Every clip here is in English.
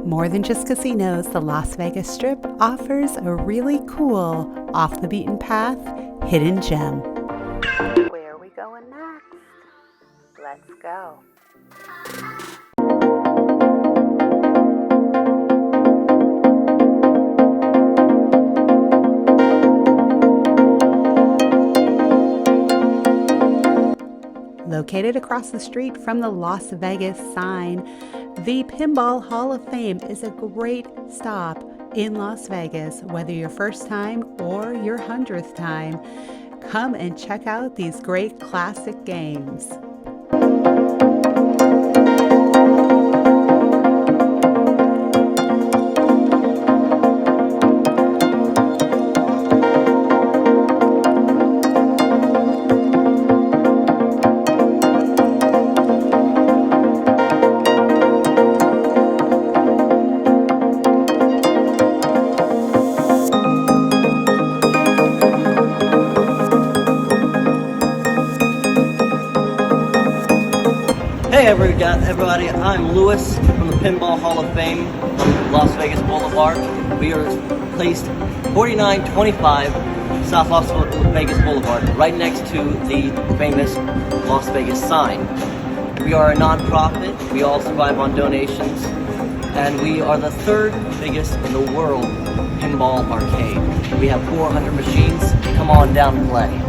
More than just casinos, the Las Vegas Strip offers a really cool, off-the-beaten-path, hidden gem. Where are we going next? Let's go. Located across the street from the Las Vegas sign, the Pinball Hall of Fame is a great stop in Las Vegas, whether your first time or your 100th time. Come and check out these great classic games. Hey everybody, I'm Lewis from the Pinball Hall of Fame on Las Vegas Boulevard. We are placed 4925 South Las Vegas Boulevard, right next to the famous Las Vegas sign. We are a non-profit, we all survive on donations, and we are the third biggest in the world pinball arcade. We have 400 machines. Come on down and play.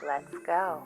Let's go.